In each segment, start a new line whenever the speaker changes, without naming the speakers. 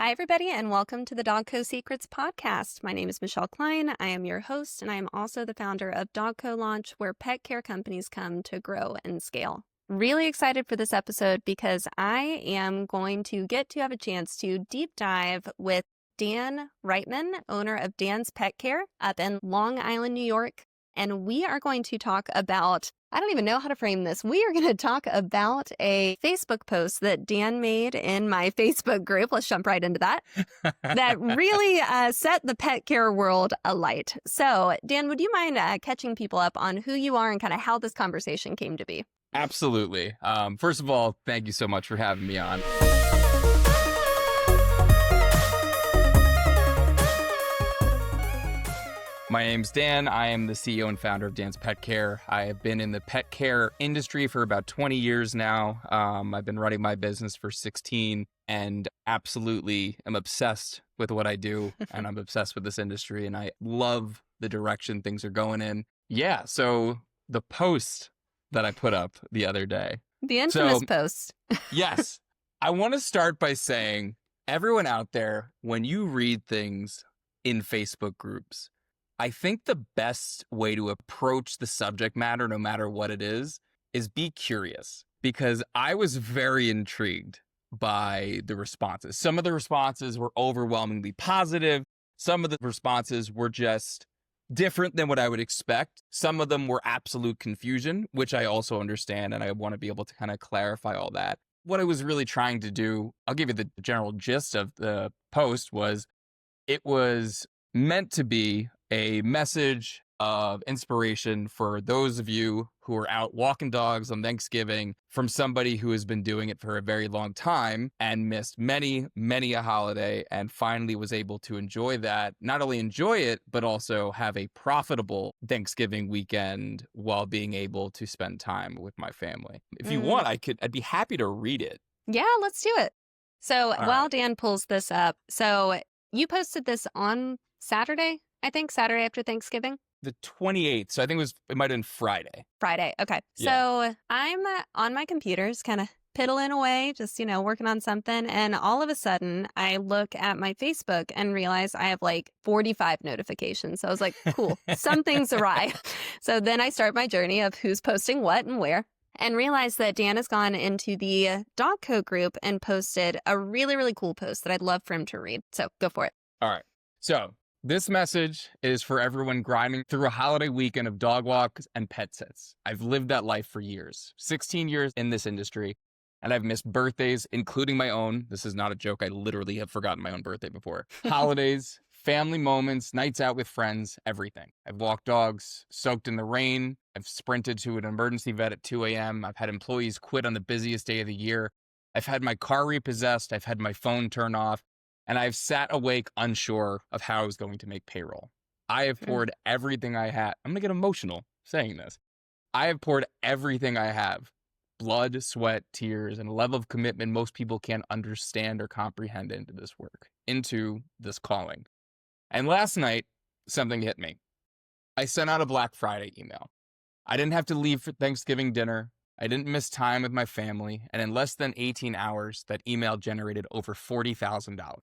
Hi, everybody, and welcome to the DogCo Secrets podcast. My name is Michelle Kline. I am your host, and I am also the founder of DogCo Launch, where pet care companies come to grow and scale. Really excited for this episode because I am going to get to have a chance to deep dive with Dan Reitman, owner of Dan's Pet Care up in Long Island, New York. And we are going to talk about, I don't even know how to frame this. We are going to talk about a Facebook post that Dan made in my Facebook group. Let's jump right into that. That really set the pet care world alight. So, Dan, would you mind catching people up on who you are and kind of how this conversation came to be?
Absolutely. First of all, thank you so much for having me on. My name's Dan. I am the CEO and founder of Dan's Pet Care. I have been in the pet care industry for about 20 years now. I've been running my business for 16 and absolutely am obsessed with what I do. And I'm obsessed with this industry and I love the direction things are going in. Yeah, so the post that I put up the other day.
The infamous post.
Yes. I want to start by saying, everyone out there, when you read things in Facebook groups, I think the best way to approach the subject matter, no matter what it is be curious. Because I was very intrigued by the responses. Some of the responses were overwhelmingly positive. Some of the responses were just different than what I would expect. Some of them were absolute confusion, which I also understand, and I want to be able to kind of clarify all that. What I was really trying to do, I'll give you the general gist of the post, was it was meant to be a message of inspiration for those of you who are out walking dogs on Thanksgiving from somebody who has been doing it for a very long time and missed many, many a holiday and finally was able to enjoy that, not only enjoy it, but also have a profitable Thanksgiving weekend while being able to spend time with my family. If you want, I'd be happy to read it.
Yeah, let's do it. So while Dan pulls this up, so you posted this on Saturday? I think Saturday after Thanksgiving.
The 28th. So I think it might have been Friday.
Friday. Okay.
Yeah.
So I'm on my computers, kind of piddling away, just, working on something. And all of a sudden I look at my Facebook and realize I have like 45 notifications. So I was like, cool, something's awry. So then I start my journey of who's posting what and where, and realize that Dan has gone into the DogCo group and posted a really, really cool post that I'd love for him to read. So go for it.
All right. So this message is for everyone grinding through a holiday weekend of dog walks and pet sits. I've lived that life for years, 16 years in this industry, and I've missed birthdays, including my own. This is not a joke. I literally have forgotten my own birthday before. Holidays, family moments, nights out with friends, everything. I've walked dogs, soaked in the rain. I've sprinted to an emergency vet at 2 a.m. I've had employees quit on the busiest day of the year. I've had my car repossessed. I've had my phone turned off. And I've sat awake unsure of how I was going to make payroll. I have poured everything I had. I'm going to get emotional saying this. I have poured everything I have, blood, sweat, tears, and a level of commitment most people can't understand or comprehend into this work, into this calling. And last night, something hit me. I sent out a Black Friday email. I didn't have to leave for Thanksgiving dinner. I didn't miss time with my family. And in less than 18 hours, that email generated over $40,000.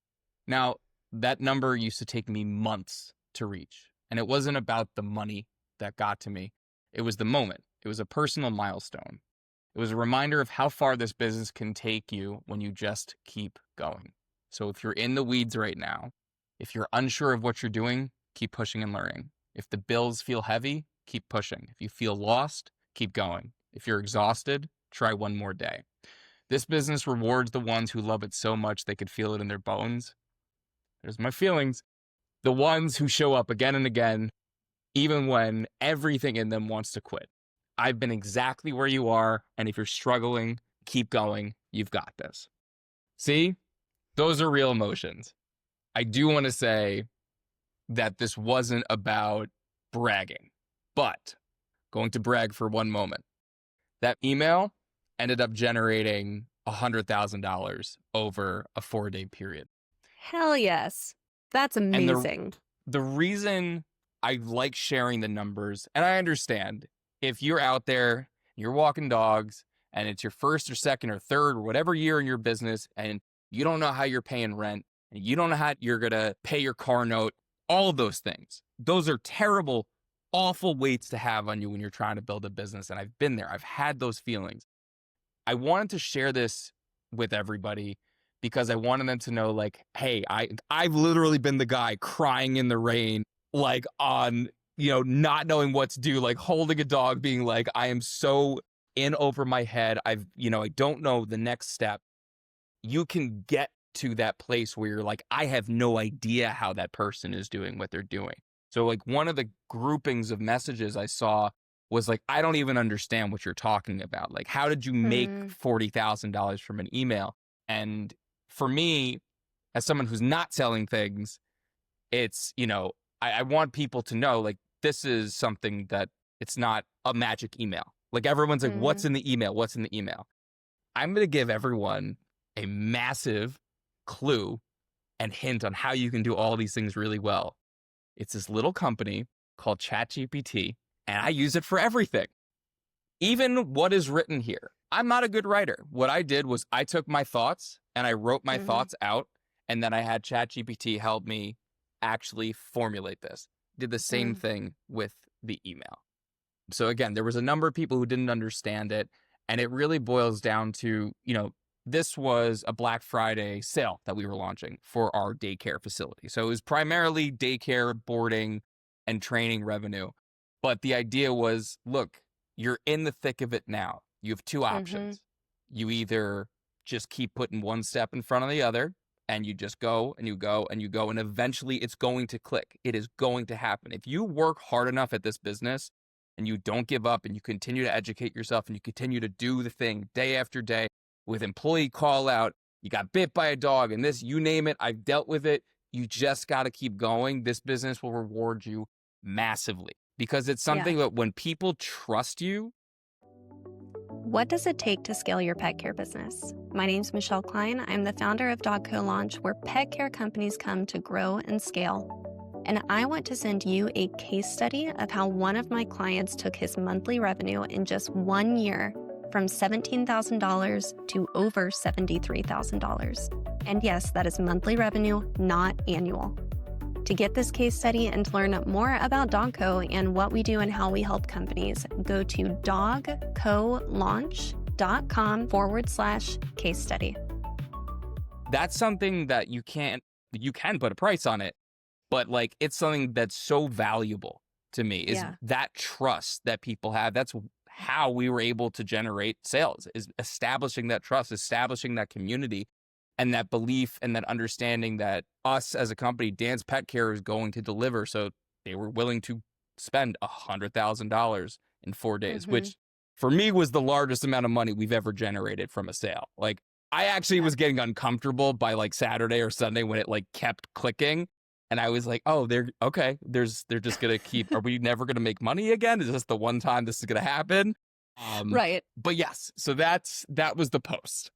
Now, that number used to take me months to reach, and it wasn't about the money that got to me. It was the moment. It was a personal milestone. It was a reminder of how far this business can take you when you just keep going. So if you're in the weeds right now, if you're unsure of what you're doing, keep pushing and learning. If the bills feel heavy, keep pushing. If you feel lost, keep going. If you're exhausted, try one more day. This business rewards the ones who love it so much they could feel it in their bones. There's my feelings. The ones who show up again and again, even when everything in them wants to quit. I've been exactly where you are, and if you're struggling, keep going. You've got this. See? Those are real emotions. I do want to say that this wasn't about bragging, but going to brag for one moment. That email ended up generating $100,000 over a 4-day period.
Hell yes. That's amazing.
And the reason I like sharing the numbers, and I understand if you're out there, you're walking dogs, and it's your first or second or third or whatever year in your business, and you don't know how you're paying rent, and you don't know how you're going to pay your car note, all of those things. Those are terrible, awful weights to have on you when you're trying to build a business. And I've been there. I've had those feelings. I wanted to share this with everybody because I wanted them to know, like, hey, I've literally been the guy crying in the rain, like on, not knowing what to do, like holding a dog, being like, I am so in over my head. I don't know the next step. You can get to that place where you're like, I have no idea how that person is doing what they're doing. So like one of the groupings of messages I saw was like, I don't even understand what you're talking about. Like, how did you make $40,000 from an email? And for me, as someone who's not selling things, it's, I want people to know, like, this is something that it's not a magic email. Like everyone's like, what's in the email? What's in the email? I'm going to give everyone a massive clue and hint on how you can do all these things really well. It's this little company called ChatGPT, and I use it for everything. Even what is written here. I'm not a good writer. What I did was I took my thoughts and I wrote my thoughts out, and then I had ChatGPT help me actually formulate this. Did the same thing with the email. So again, there was a number of people who didn't understand it, and it really boils down to, this was a Black Friday sale that we were launching for our daycare facility. So it was primarily daycare, boarding, and training revenue. But the idea was, look, you're in the thick of it now. You have two options. You either just keep putting one step in front of the other, and you just go and you go and you go, and eventually it's going to click. It is going to happen. If you work hard enough at this business and you don't give up and you continue to educate yourself and you continue to do the thing day after day, with employee call out, you got bit by a dog and this, you name it, I've dealt with it. You just got to keep going. This business will reward you massively because it's something that when people trust you.
What does it take to scale your pet care business? My name's Michelle Kline. I'm the founder of DogCo Launch, where pet care companies come to grow and scale. And I want to send you a case study of how one of my clients took his monthly revenue in just 1 year from $17,000 to over $73,000. And yes, that is monthly revenue, not annual. To get this case study and to learn more about DogCo and what we do and how we help companies, go to dogcolaunch.com/case study.
That's something that you can put a price on it, but like it's something that's so valuable to me is that trust that people have. That's how we were able to generate sales, is establishing that trust, establishing that community, and that belief and that understanding that us as a company, Dan's Pet Care, is going to deliver. So they were willing to spend $100,000 in 4 days, which for me was the largest amount of money we've ever generated from a sale. Like I actually was getting uncomfortable by like Saturday or Sunday when it like kept clicking. And I was like, oh, they're just going to keep, are we never going to make money again? Is this the one time this is going to happen?
Right.
But yes, so that was the post.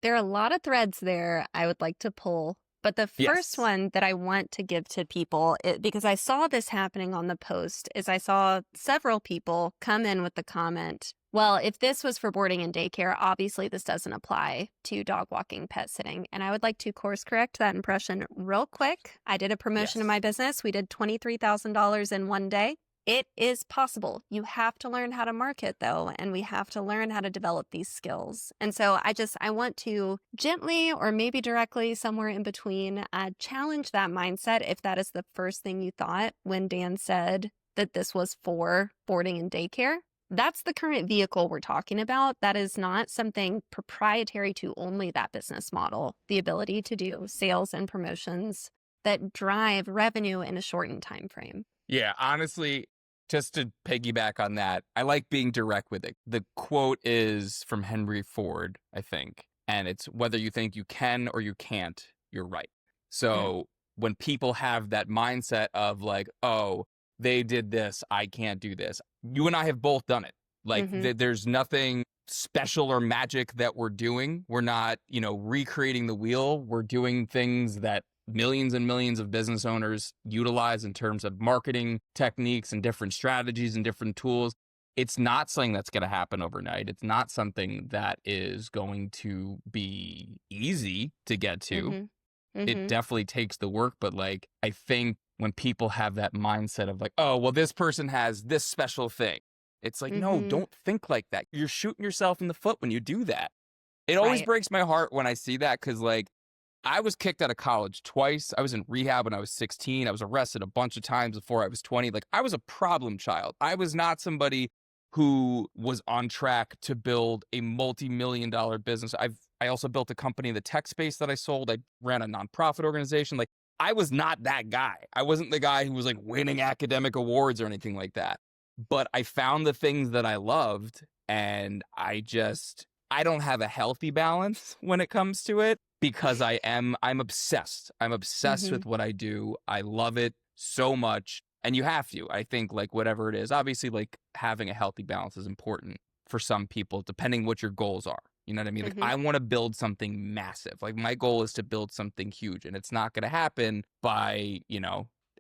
There are a lot of threads there I would like to pull. But the first one that I want to give to people, because I saw this happening on the post, is I saw several people come in with the comment, well, if this was for boarding and daycare, obviously this doesn't apply to dog walking, pet sitting. And I would like to course correct that impression real quick. I did a promotion in my business. We did $23,000 in 1 day. It is possible. You have to learn how to market, though, and we have to learn how to develop these skills. And so I want to gently, or maybe directly, somewhere in between, challenge that mindset if that is the first thing you thought when Dan said that this was for boarding and daycare. That's the current vehicle we're talking about. That is not something proprietary to only that business model. The ability to do sales and promotions that drive revenue in a shortened time frame.
Yeah, honestly, just to piggyback on that, I like being direct with it. The quote is from Henry Ford, I think, and it's whether you think you can or you can't, you're right. So when people have that mindset of like, oh, they did this, I can't do this. You and I have both done it. Like there's nothing special or magic that we're doing. We're not, recreating the wheel. We're doing things that millions and millions of business owners utilize in terms of marketing techniques and different strategies and different tools. It's not something that's going to happen overnight. It's not something that is going to be easy to get to. It
Mm-hmm.
definitely takes the work, but like, I think when people have that mindset of like, oh, well, this person has this special thing, it's like, no,
Mm-hmm.
don't think like that. You're shooting yourself in the foot when you do that. It always
Right.
breaks my heart when I see that because, like, I was kicked out of college twice. I was in rehab when I was 16. I was arrested a bunch of times before I was 20. Like, I was a problem child. I was not somebody who was on track to build a multi-million-dollar business. I also built a company in the tech space that I sold. I ran a nonprofit organization. Like, I was not that guy. I wasn't the guy who was like winning academic awards or anything like that. But I found the things that I loved, and I don't have a healthy balance when it comes to it because I'm obsessed. I'm obsessed
Mm-hmm.
with what I do. I love it so much. And you have to. I think like whatever it is, obviously like having a healthy balance is important for some people, depending what your goals are. You know what I mean? Like
Mm-hmm.
I want to build something massive. Like my goal is to build something huge, and it's not going to happen by,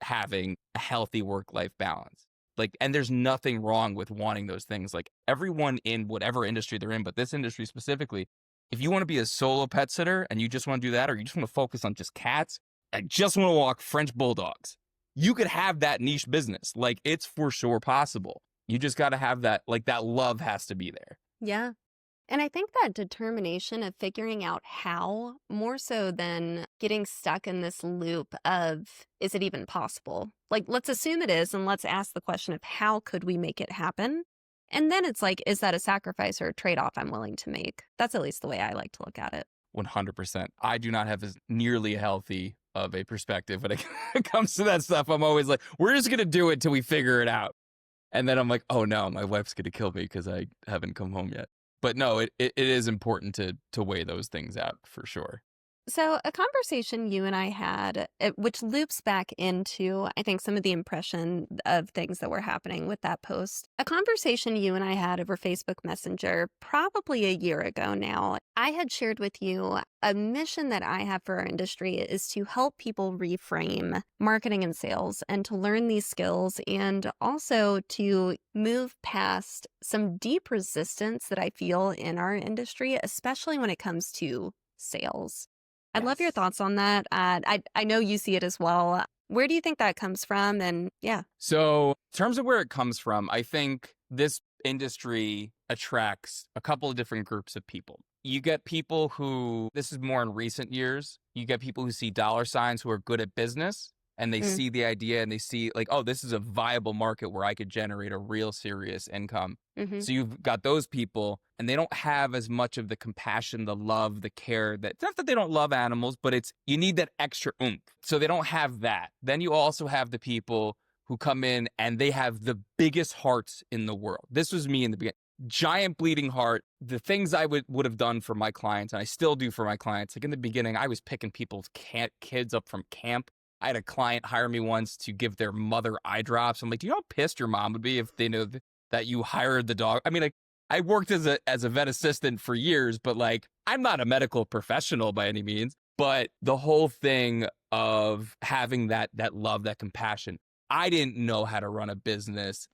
having a healthy work-life balance. Like, and there's nothing wrong with wanting those things. Like everyone in whatever industry they're in, but this industry specifically, if you want to be a solo pet sitter and you just want to do that, or you just want to focus on just cats, I just want to walk French bulldogs, you could have that niche business. Like it's for sure possible. You just got to have that, like that love has to be there.
Yeah. And I think that determination of figuring out how, more so than getting stuck in this loop of, is it even possible? Like, let's assume it is, and let's ask the question of how could we make it happen? And then it's like, is that a sacrifice or a trade-off I'm willing to make? That's at least the way I like to look at it.
100%. I do not have as nearly healthy of a perspective when it comes to that stuff. I'm always like, we're just going to do it till we figure it out. And then I'm like, oh no, my wife's going to kill me because I haven't come home yet. But no, it is important to weigh those things out for sure.
So, a conversation you and I had, which loops back into, I think, some of the impression of things that were happening with that post. A conversation you and I had over Facebook Messenger probably a year ago now. I had shared with you a mission that I have for our industry is to help people reframe marketing and sales and to learn these skills and also to move past some deep resistance that I feel in our industry, especially when it comes to sales. I'd love your
Yes.
thoughts on that. I know you see it as well. Where do you think that comes from? And yeah.
So, in terms of where it comes from, I think this industry attracts a couple of different groups of people. You get people who, this is more in recent years, you get people who see dollar signs who are good at business and they
Mm,
see the idea and they see like, oh, this is a viable market where I could generate a real serious income.
hmm
So you've got those people and they don't have as much of the compassion, the love, the care that, it's not that they don't love animals, but it's, you need that extra oomph. So they don't have that. Then you also have the people who come in and they have the biggest hearts in the world. This was me in the beginning. Giant bleeding heart. The things I would have done for my clients, and I still do for my clients. Like in the beginning, I was picking people's kids up from camp. I had a client hire me once to give their mother eye drops. I'm like, do you know how pissed your mom would be if they knew that you hired the dog? I mean, like, I worked as a vet assistant for years, but like, I'm not a medical professional by any means. But the whole thing of having that love, that compassion, I didn't know how to run a business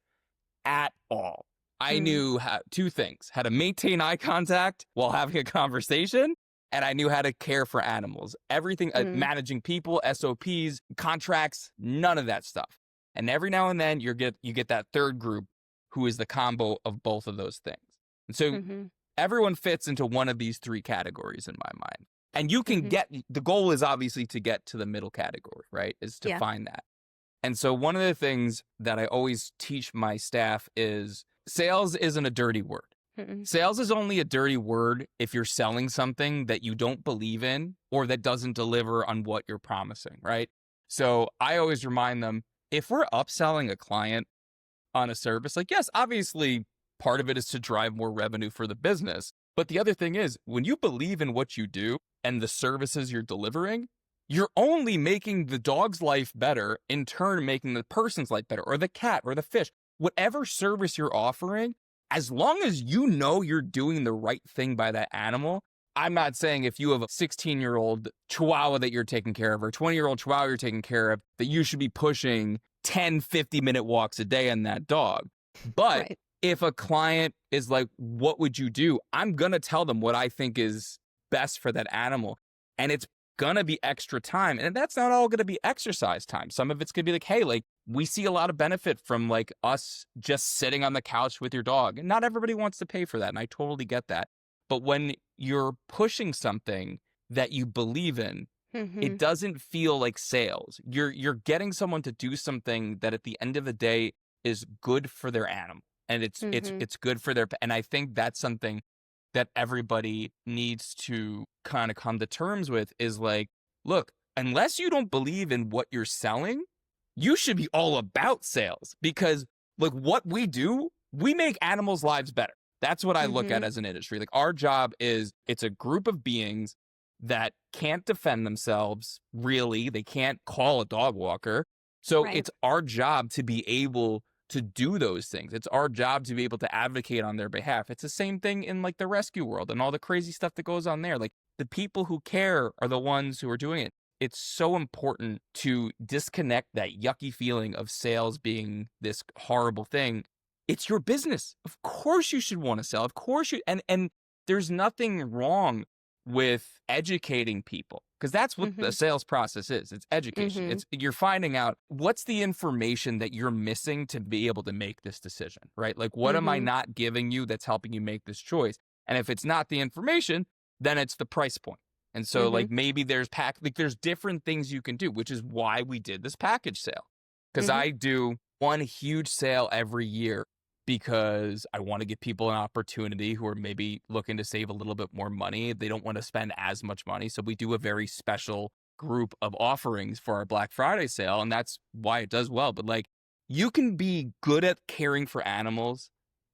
at all. I
mm,
knew two things: how to maintain eye contact while having a conversation, and I knew how to care for animals. Everything,
mm,
managing people, SOPs, contracts, none of that stuff. And every now and then you get that third group who is the combo of both of those things. And so
hmm
everyone fits into one of these three categories in my mind. And you can
hmm
the goal is obviously to get to the middle category, right? Is to
Yeah.
find that. And so one of the things that I always teach my staff is sales isn't a dirty word.
Mm-mm.
Sales is only a dirty word if you're selling something that you don't believe in or that doesn't deliver on what you're promising, right? So I always remind them, if we're upselling a client on a service, like, yes, obviously part of it is to drive more revenue for the business. But the other thing is, when you believe in what you do and the services you're delivering, you're only making the dog's life better, in turn making the person's life better, or the cat or the fish. Whatever service you're offering, as long as you know you're doing the right thing by that animal. I'm not saying if you have a 16-year-old Chihuahua that you're taking care of or a 20-year-old Chihuahua you're taking care of, that you should be pushing 10, 50-minute walks a day on that dog. But
Right.
if a client is like, what would you do? I'm going to tell them what I think is best for that animal. And it's gonna be extra time. And that's not all gonna be exercise time. Some of it's gonna be like, hey, like we see a lot of benefit from like us just sitting on the couch with your dog. And not everybody wants to pay for that. And I totally get that. But when you're pushing something that you believe in, it doesn't feel like sales. You're getting someone to do something that at the end of the day is good for their animal. And it's good for their, and I think that's something that everybody needs to kind of come to terms with is like, look, unless you don't believe in what you're selling, you should be all about sales, because like what we do, we make animals' lives better. That's what I look at as an industry. Like our job is, it's a group of beings that can't defend themselves, really. They can't call a dog walker. So
Right.
it's our job to be able to do those things. It's our job to be able to advocate on their behalf. It's the same thing in like the rescue world and all the crazy stuff that goes on there. Like the people who care are the ones who are doing it. It's so important to disconnect that yucky feeling of sales being this horrible thing. It's your business. Of course you should want to sell. Of course you, and there's nothing wrong with educating people, because that's what the sales process is. It's education. It's you're finding out what's the information that you're missing to be able to make this decision, right? Like what am I not giving you that's helping you make this choice? And if it's not the information, then it's the price point. And so like maybe there's there's different things you can do, which is why we did this package sale. Because I do one huge sale every year because I want to give people an opportunity who are maybe looking to save a little bit more money. They don't want to spend as much money. So we do a very special group of offerings for our Black Friday sale. And that's why it does well. But like you can be good at caring for animals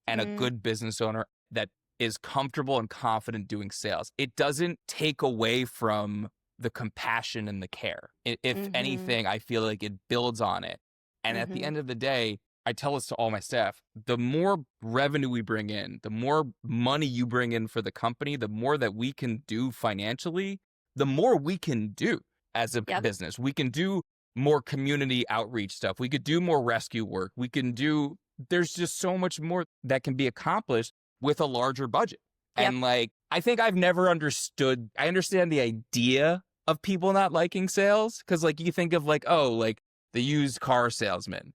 and a good business owner that is comfortable and confident doing sales. It doesn't take away from the compassion and the care. If anything, I feel like it builds on it. And at the end of the day, I tell this to all my staff, the more revenue we bring in, the more money you bring in for the company, the more that we can do financially, the more we can do as a business. We can do more community outreach stuff. We could do more rescue work. We can do, there's just so much more that can be accomplished with a larger budget. And like, I think I've never understood, I understand the idea of people not liking sales. Cause like you think of like, oh, like the used car salesman.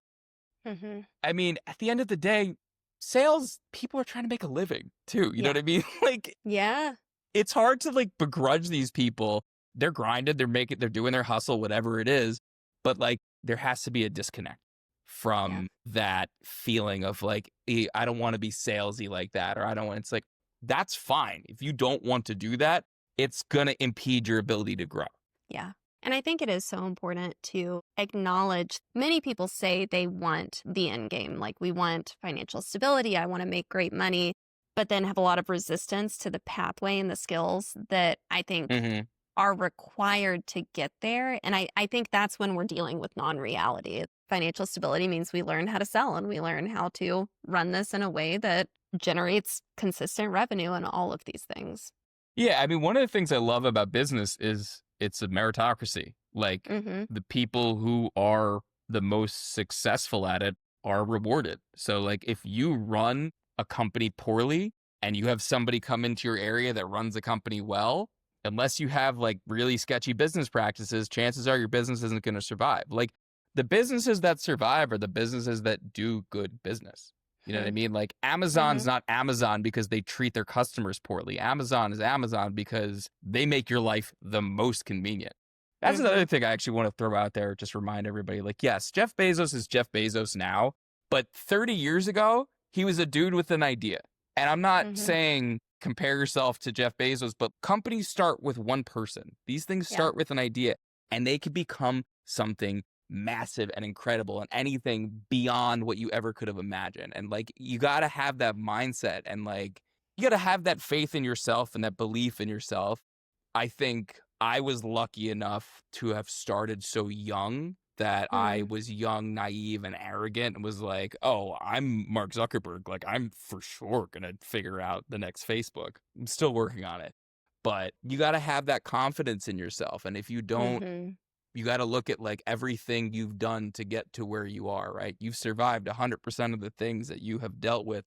I mean, at the end of the day, sales, people are trying to make a living too. You know what I mean? Like, it's hard to like begrudge these people. They're grinded, they're doing their hustle, whatever it is. But like, there has to be a disconnect from that feeling of like, I don't want to be salesy like that, or I don't want, it's like, that's fine. If you don't want to do that, it's going to impede your ability to grow.
Yeah. And I think it is so important to acknowledge many people say they want the end game. Like we want financial stability. I want to make great money, but then have a lot of resistance to the pathway and the skills that I think are required to get there. And I think that's when we're dealing with non-reality. Financial stability means we learn how to sell and we learn how to run this in a way that generates consistent revenue and all of these things.
Yeah. I mean, one of the things I love about business is it's a meritocracy. Like the people who are the most successful at it are rewarded. So like if you run a company poorly and you have somebody come into your area that runs the company well, unless you have like really sketchy business practices, chances are your business isn't going to survive. Like the businesses that survive are the businesses that do good business. You know what I mean? Like Amazon's not Amazon because they treat their customers poorly. Amazon is Amazon because they make your life the most convenient. That's another thing I actually want to throw out there, just remind everybody, like, yes, Jeff Bezos is Jeff Bezos now, but 30 years ago, he was a dude with an idea. And I'm not saying compare yourself to Jeff Bezos, but companies start with one person. These things start with an idea and they can become something massive and incredible and anything beyond what you ever could have imagined. And like, you got to have that mindset and like, you got to have that faith in yourself and that belief in yourself. I think I was lucky enough to have started so young that I was young, naive, and arrogant and was like, oh, I'm Mark Zuckerberg. Like, I'm for sure going to figure out the next Facebook. I'm still working on it. But you got to have that confidence in yourself. And if you don't, you got to look at like everything you've done to get to where you are, right? You've survived 100% of the things that you have dealt with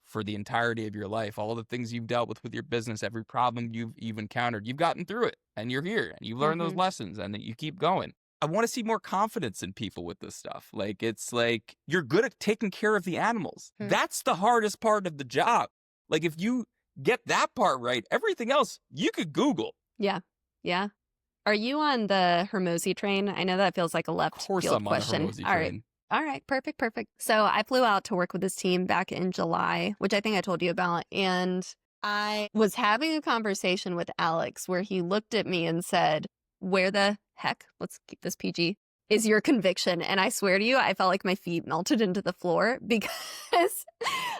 for the entirety of your life, all the things you've dealt with your business, every problem you've encountered, you've gotten through it and you're here and you've learned those lessons and you keep going. I want to see more confidence in people with this stuff. Like, it's like, you're good at taking care of the animals. That's the hardest part of the job. Like, if you get that part right, everything else you could Google.
Yeah. Yeah. Are you on the Hermosi train? I know that feels like a left
Of course
field
I'm
question.
on the Hermosi train.
All right. Perfect. So I flew out to work with this team back in July, which I think I told you about. And I was having a conversation with Alex where he looked at me and said, "Where the heck," let's keep this PG, "is your conviction?" And I swear to you, I felt like my feet melted into the floor because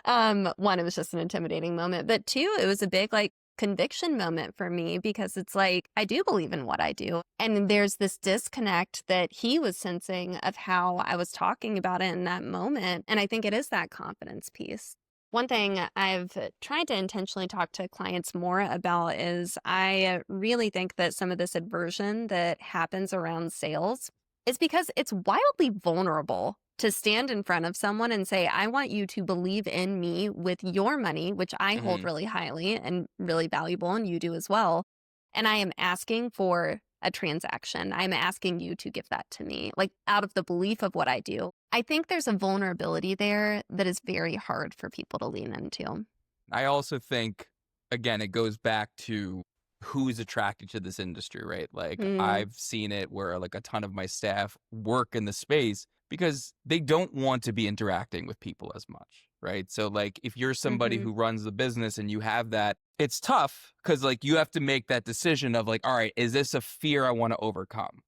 one, it was just an intimidating moment. But two, it was a big conviction moment for me, because it's like, I do believe in what I do. And there's this disconnect that he was sensing of how I was talking about it in that moment. And I think it is that confidence piece. One thing I've tried to intentionally talk to clients more about is I really think that some of this aversion that happens around sales is because it's wildly vulnerable to stand in front of someone and say, "I want you to believe in me with your money," which I hold really highly and really valuable, and you do as well. And I am asking for a transaction. I'm asking you to give that to me, out of the belief of what I do. I think there's a vulnerability there that is very hard for people to lean into.
I also think, again, it goes back to who's attracted to this industry, right? Like, I've seen it where a ton of my staff work in the space because they don't want to be interacting with people as much, right? So if you're somebody who runs the business and you have that, it's tough because you have to make that decision of all right, is this a fear I want to overcome?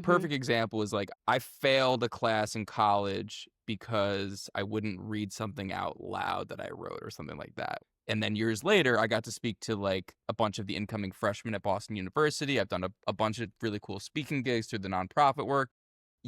Perfect example is I failed a class in college because I wouldn't read something out loud that I wrote or something like that. And then years later, I got to speak to a bunch of the incoming freshmen at Boston University. I've done a bunch of really cool speaking gigs through the nonprofit work.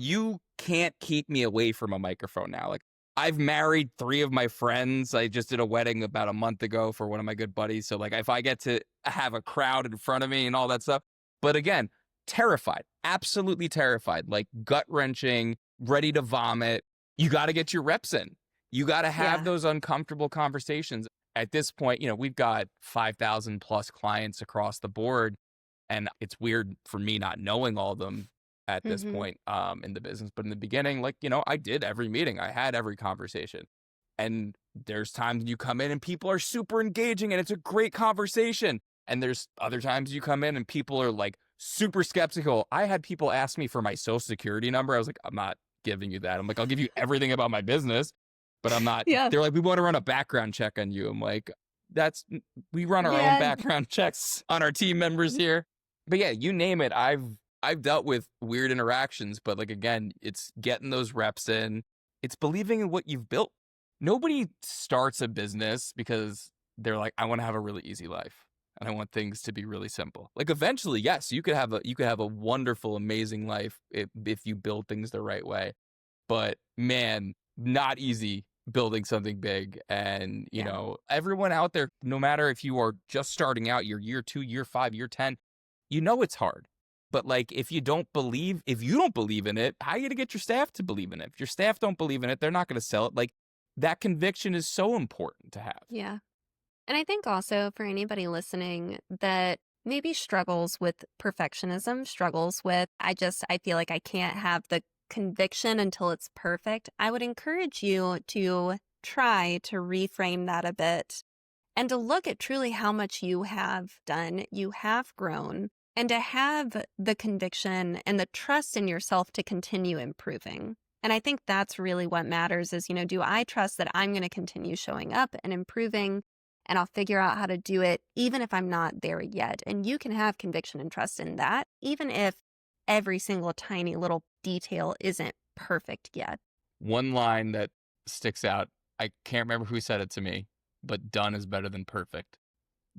You can't keep me away from a microphone now. I've married 3 of my friends. I just did a wedding about a month ago for one of my good buddies. So if I get to have a crowd in front of me and all that stuff, but again, terrified, absolutely terrified, gut-wrenching, ready to vomit. You got to get your reps in. You got to have those uncomfortable conversations. At this point, we've got 5,000 plus clients across the board, and it's weird for me not knowing all of them at this point in the business. But in the beginning, I did every meeting. I had every conversation. And there's times you come in and people are super engaging and it's a great conversation. And there's other times you come in and people are super skeptical. I had people ask me for my social security number. I was like, I'm not giving you that. I'm like, I'll give you everything about my business, but I'm not.
Yeah.
They're like, we want to run a background check on you. I'm like, we run our own background checks on our team members here. But yeah, you name it. I've dealt with weird interactions, but again, it's getting those reps in. It's believing in what you've built. Nobody starts a business because they're like, I want to have a really easy life and I want things to be really simple. Eventually, yes, you could have a wonderful, amazing life if you build things the right way. But man, not easy building something big. And you know, everyone out there, no matter if you are just starting out, your year 2, year 5, year 10, it's hard. But if you don't believe in it, how are you going to get your staff to believe in it? If your staff don't believe in it, they're not going to sell it. That conviction is so important to have.
Yeah. And I think also for anybody listening that maybe struggles with perfectionism, struggles with, I feel like I can't have the conviction until it's perfect. I would encourage you to try to reframe that a bit and to look at truly how much you have done, you have grown, and to have the conviction and the trust in yourself to continue improving. And I think that's really what matters is, do I trust that I'm going to continue showing up and improving, and I'll figure out how to do it even if I'm not there yet. And you can have conviction and trust in that, even if every single tiny little detail isn't perfect yet.
One line that sticks out, I can't remember who said it to me, but done is better than perfect.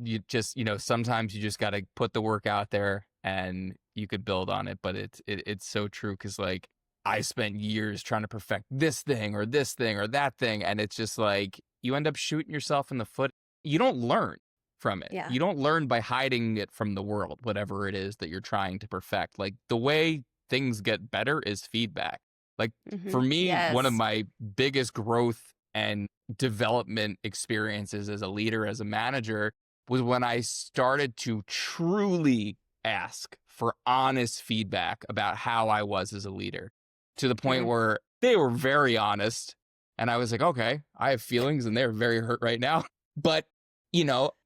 You just, sometimes you just got to put the work out there and you could build on it. But it's so true because I spent years trying to perfect this thing or that thing. And it's just you end up shooting yourself in the foot. You don't learn from it.
Yeah.
You don't learn by hiding it from the world, whatever it is that you're trying to perfect. The way things get better is feedback. For me, one of my biggest growth and development experiences as a leader, as a manager, was when I started to truly ask for honest feedback about how I was as a leader, to the point where they were very honest. And I was like, okay, I have feelings and they're very hurt right now. But,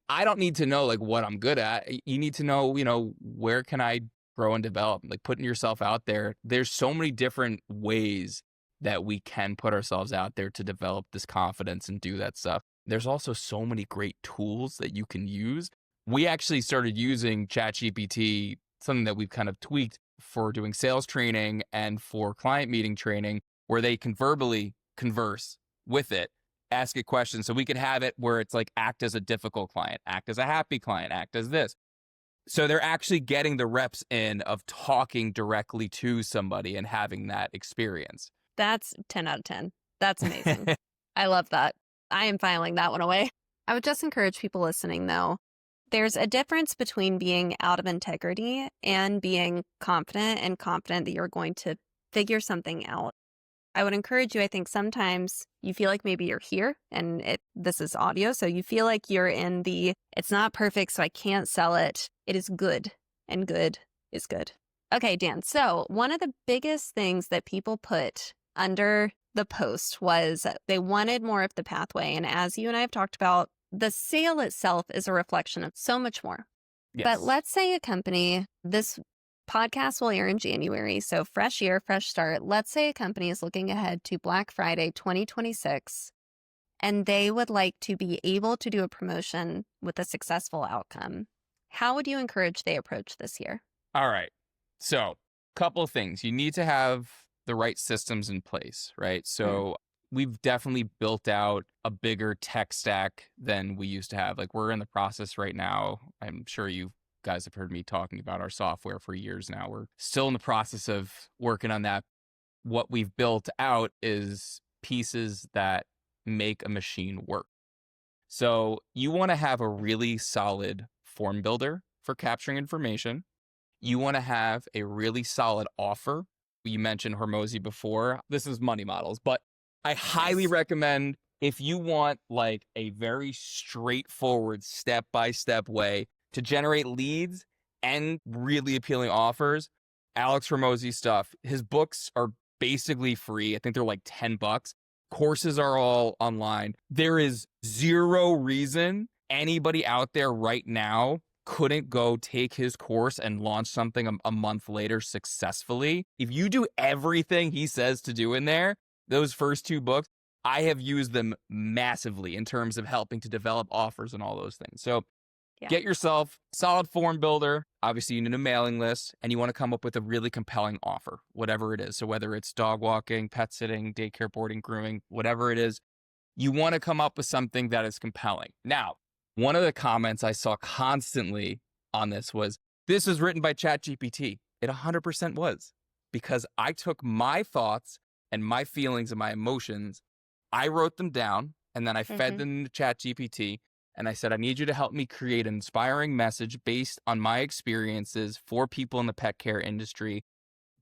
I don't need to know like what I'm good at. You need to know, where can I grow and develop? Like putting yourself out there. There's so many different ways that we can put ourselves out there to develop this confidence and do that stuff. There's also so many great tools that you can use. We actually started using ChatGPT, something that we've kind of tweaked for doing sales training and for client meeting training, where they can verbally converse with it, ask it questions. So we could have it where it's like act as a difficult client, act as a happy client, act as this. So they're actually getting the reps in of talking directly to somebody and having that experience.
That's 10 out of 10. That's amazing. I love that. I am filing that one away. I would just encourage people listening, though. There's a difference between being out of integrity and being confident that you're going to figure something out. I would encourage you, I think sometimes you feel like maybe you're here and this is audio. So you feel like you're in it's not perfect, so I can't sell it. It is good, and good is good. Okay, Dan. So one of the biggest things that people put under the post was they wanted more of the pathway. And as you and I have talked about, the sale itself is a reflection of so much more.
Yes.
But let's say a company, this podcast will air in January, so fresh year, fresh start. Let's say a company is looking ahead to Black Friday 2026, and they would like to be able to do a promotion with a successful outcome. How would you encourage they approach this year?
All right. So, couple of things. You need to have the right systems in place, right? So we've definitely built out a bigger tech stack than we used to have. Like we're in the process right now. I'm sure you guys have heard me talking about our software for years now. We're still in the process of working on that. What we've built out is pieces that make a machine work. So you want to have a really solid form builder for capturing information. You want to have a really solid offer. You mentioned Hormozy before. This is money models, but I highly recommend, if you want like a very straightforward step-by-step way to generate leads and really appealing offers, Alex Hormozy stuff. His books are basically free. I think they're like $10. Courses are all online. There is zero reason anybody out there right now couldn't go take his course and launch something a month later successfully. If you do everything he says to do in there, those first two books, I have used them massively in terms of helping to develop offers and all those things. So get yourself solid form builder. Obviously, you need a mailing list, and you want to come up with a really compelling offer, whatever it is. So whether it's dog walking, pet sitting, daycare, boarding, grooming, whatever it is, you want to come up with something that is compelling. Now, one of the comments I saw constantly on this was, this was written by ChatGPT. It 100% was, because I took my thoughts and my feelings and my emotions, I wrote them down, and then I fed them into ChatGPT, and I said, I need you to help me create an inspiring message based on my experiences for people in the pet care industry.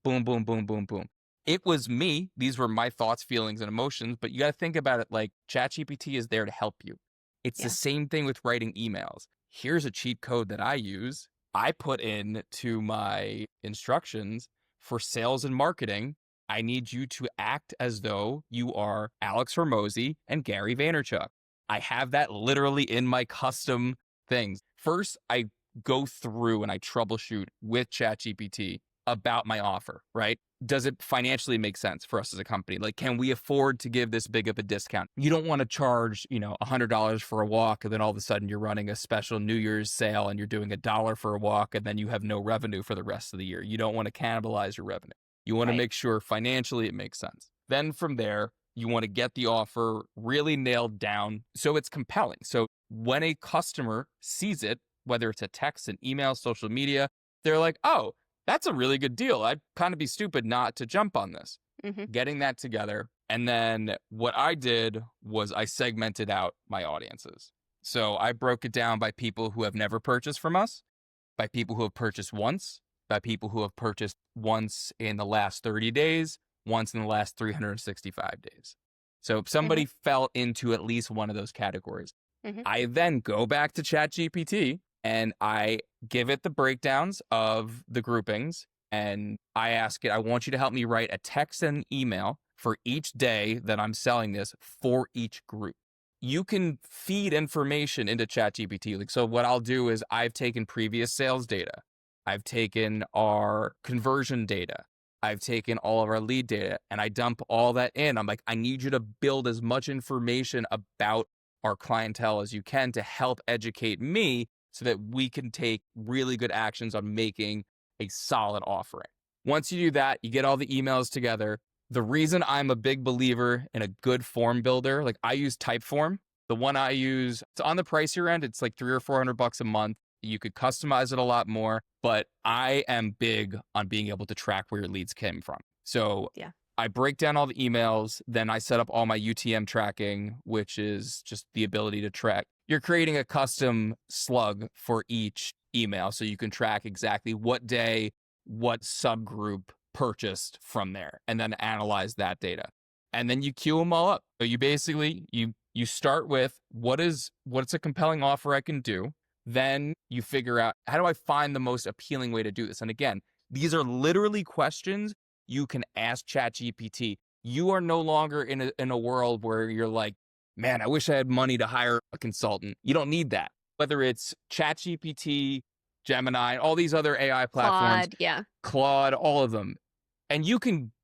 Boom, boom, boom, boom, boom. It was me. These were my thoughts, feelings, and emotions, but you got to think about it like ChatGPT is there to help you. It's the same thing with writing emails. Here's a cheat code that I use. I put in to my instructions for sales and marketing. I need you to act as though you are Alex Hormozy and Gary Vaynerchuk. I have that literally in my custom things. First, I go through and I troubleshoot with ChatGPT about my offer, right? Does it financially make sense for us as a company? Like, can we afford to give this big of a discount? You don't want to charge, $100 for a walk, and then all of a sudden you're running a special New Year's sale and you're doing $1 for a walk, and then you have no revenue for the rest of the year. You don't want to cannibalize your revenue. You want to make sure financially it makes sense. Then from there, you want to get the offer really nailed down so it's compelling. So when a customer sees it, whether it's a text, an email, social media, they're like, oh, that's a really good deal. I'd kind of be stupid not to jump on this. Getting that together. And then what I did was I segmented out my audiences. So I broke it down by people who have never purchased from us, by people who have purchased once, by people who have purchased once in the last 30 days, once in the last 365 days. So if somebody fell into at least one of those categories, I then go back to ChatGPT and I give it the breakdowns of the groupings. And I ask it, I want you to help me write a text and an email for each day that I'm selling this for each group. You can feed information into ChatGPT. Like, so what I'll do is I've taken previous sales data. I've taken our conversion data. I've taken all of our lead data and I dump all that in. I'm like, I need you to build as much information about our clientele as you can to help educate me so that we can take really good actions on making a solid offering. Once you do that, you get all the emails together. The reason I'm a big believer in a good form builder, like I use Typeform. The one I use, it's on the pricier end. It's like $300 or $400 a month. You could customize it a lot more, but I am big on being able to track where your leads came from. So I break down all the emails, then I set up all my UTM tracking, which is just the ability to track. You're creating a custom slug for each email so you can track exactly what day, what subgroup purchased from there, and then analyze that data. And then you queue them all up. So you basically, you start with what's a compelling offer I can do. Then you figure out, how do I find the most appealing way to do this? And again, these are literally questions you can ask ChatGPT. You are no longer in a world where you're like, man, I wish I had money to hire a consultant. You don't need that. Whether it's ChatGPT, Gemini, all these other AI platforms, Claude, all of them. And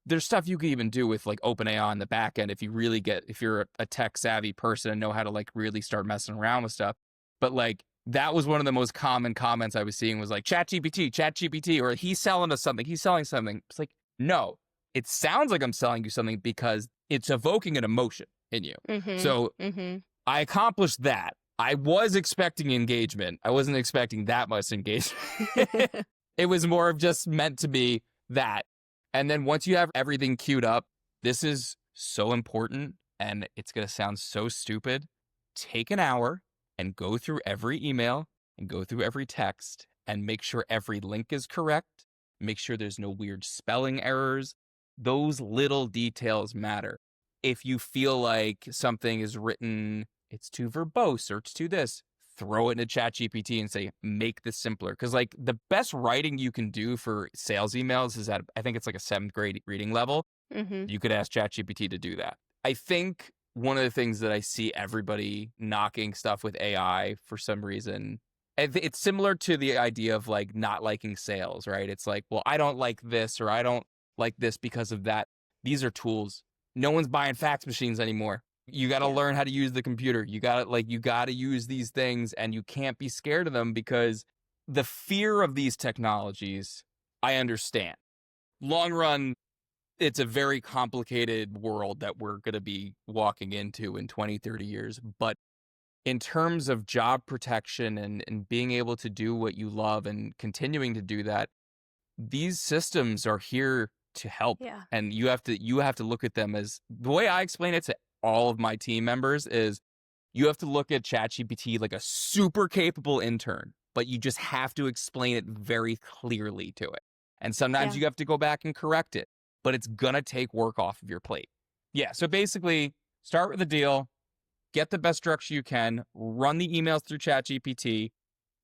there's stuff you can even do with like OpenAI on the back end if you're a tech savvy person and know how to like really start messing around with stuff. But like, that was one of the most common comments I was seeing was like, ChatGPT, or he's selling us something, he's selling something. It's like, no, it sounds like I'm selling you something because it's evoking an emotion in you. So I accomplished that. I was expecting engagement. I wasn't expecting that much engagement. It was more of just meant to be that. And then once you have everything queued up, this is so important and it's going to sound so stupid. Take an hour and go through every email and go through every text and make sure every link is correct. Make sure there's no weird spelling errors. Those little details matter. If you feel like something is written, it's too verbose or it's too this, throw it into ChatGPT and say, make this simpler. Because like the best writing you can do for sales emails is at, I think it's like a 7th grade reading level. You could ask ChatGPT to do that. I think one of the things that I see everybody knocking stuff with AI for some reason, it's similar to the idea of like not liking sales, right? It's like, well, I don't like this or I don't like this because of that. These are tools. No one's buying fax machines anymore. You got to learn how to use the computer. You got to use these things and you can't be scared of them because the fear of these technologies, I understand. Long run, it's a very complicated world that we're going to be walking into in 20, 30 years. But in terms of job protection and being able to do what you love and continuing to do that, these systems are here to help. And you have to look at them as, the way I explain it to all of my team members is, you have to look at ChatGPT like a super capable intern, but you just have to explain it very clearly to it. And sometimes you have to go back and correct it, but it's going to take work off of your plate. So basically, start with a deal, get the best structure you can, run the emails through ChatGPT.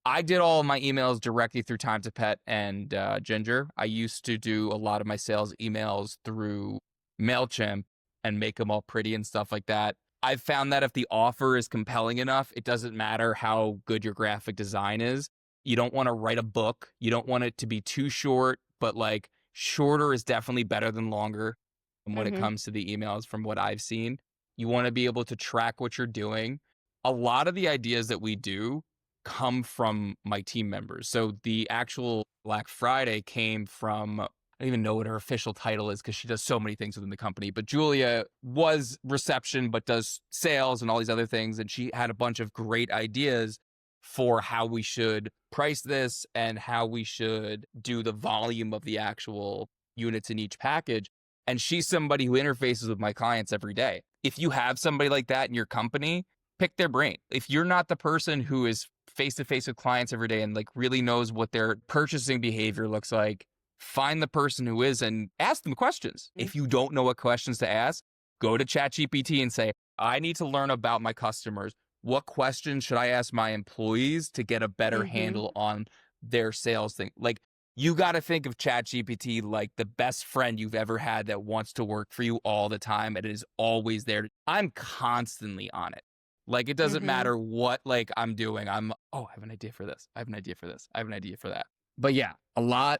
I did all of my emails directly through Time to Pet and Ginger. I used to do a lot of my sales emails through MailChimp and make them all pretty and stuff like that. I've found that if the offer is compelling enough, it doesn't matter how good your graphic design is. You don't want to write a book. You don't want it to be too short, but like shorter is definitely better than longer when it comes to the emails from what I've seen. You want to be able to track what you're doing. A lot of the ideas that we do come from my team members. So the actual Black Friday came from, I don't even know what her official title is because she does so many things within the company, but Julia was reception, but does sales and all these other things. And she had a bunch of great ideas for how we should price this and how we should do the volume of the actual units in each package. And she's somebody who interfaces with my clients every day. If you have somebody like that in your company, pick their brain. If you're not the person who is face-to-face with clients every day and like really knows what their purchasing behavior looks like, find the person who is and ask them questions. If you don't know what questions to ask, Go to ChatGPT and say, I need to learn about my customers. What questions should I ask my employees to get a better handle on their sales thing? Like, you got to think of ChatGPT like the best friend you've ever had that wants to work for you all the time and is always there. I'm constantly on it. Like, it doesn't matter what like I'm doing. I have an idea for this. I have an idea for this. I have an idea for that. But yeah, a lot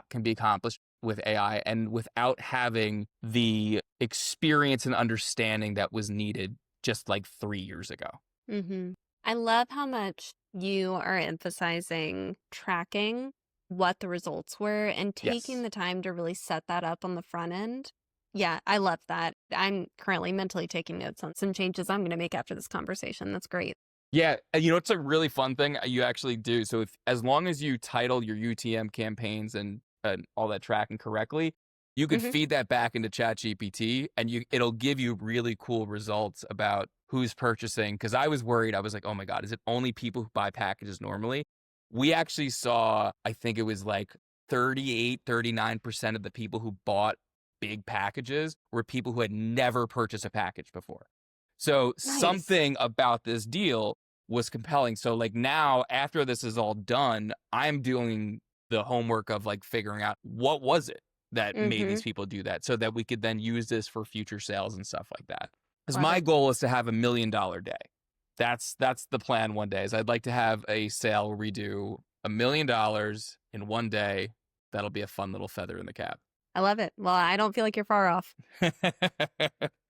can be accomplished with AI, and without having the experience and understanding that was needed just like 3 years ago.
I love how much you are emphasizing tracking what the results were and taking the time to really set that up on the front end. Yeah, I love that. I'm currently mentally taking notes on some changes I'm going to make after this conversation. That's great.
Yeah, it's a really fun thing you actually do. So as long as you title your UTM campaigns and all that tracking correctly, you could feed that back into ChatGPT, and it'll give you really cool results about who's purchasing. Because I was worried. I was like, oh my God, is it only people who buy packages normally? We actually saw, I think it was like 39% of the people who bought big packages were people who had never purchased a package before. So something about this deal was compelling. So like now, after this is all done, I'm doing the homework of like figuring out what was it that made these people do that, so that we could then use this for future sales and stuff like that. Because my goal is to have $1 million day. That's the plan one day. Is I'd like to have a sale where we do $1 million in one day. That'll be a fun little feather in the cap.
I love it. Well, I don't feel like you're far off.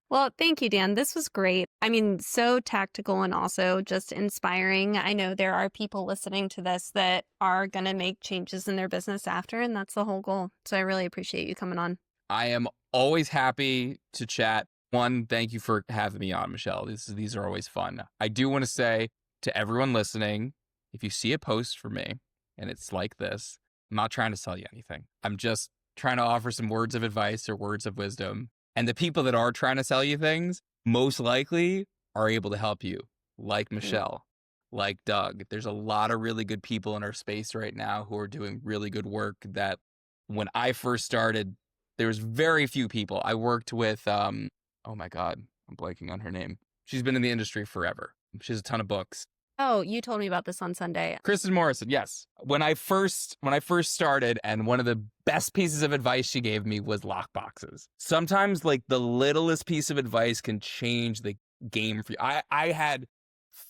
Well, thank you, Dan. This was great. I mean, so tactical and also just inspiring. I know there are people listening to this that are going to make changes in their business after, and that's the whole goal. So I really appreciate you coming on.
I am always happy to chat. One, thank you for having me on, Michelle. These are always fun. I do want to say to everyone listening, if you see a post from me and it's like this, I'm not trying to sell you anything. I'm just trying to offer some words of advice or words of wisdom. And the people that are trying to sell you things most likely are able to help you, like Michelle, like Doug. There's a lot of really good people in our space right now who are doing really good work that when I first started, there was very few people. I worked with, oh my God, I'm blanking on her name. She's been in the industry forever. She has a ton of books.
Oh, you told me about this on Sunday.
Kristen Morrison, yes. When I first started, and one of the best pieces of advice she gave me was lock boxes. Sometimes like the littlest piece of advice can change the game for you. I had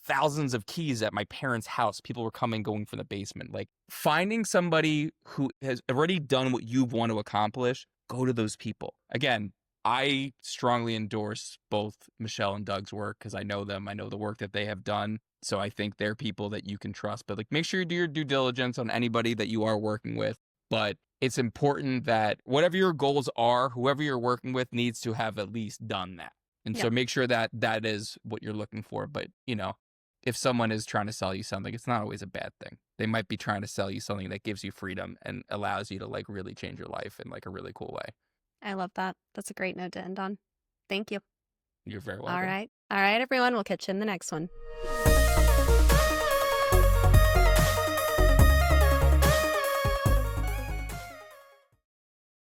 thousands of keys at my parents' house. People were coming, going from the basement. Like, finding somebody who has already done what you want to accomplish, go to those people. Again, I strongly endorse both Michelle and Doug's work because I know them. I know the work that they have done. So I think they're people that you can trust. But like, make sure you do your due diligence on anybody that you are working with. But it's important that whatever your goals are, whoever you're working with needs to have at least done that. And so make sure that that is what you're looking for. But, if someone is trying to sell you something, it's not always a bad thing. They might be trying to sell you something that gives you freedom and allows you to like really change your life in like a really cool way.
I love that. That's a great note to end on. Thank you.
You're very welcome.
All right. All right, everyone. We'll catch you in the next one.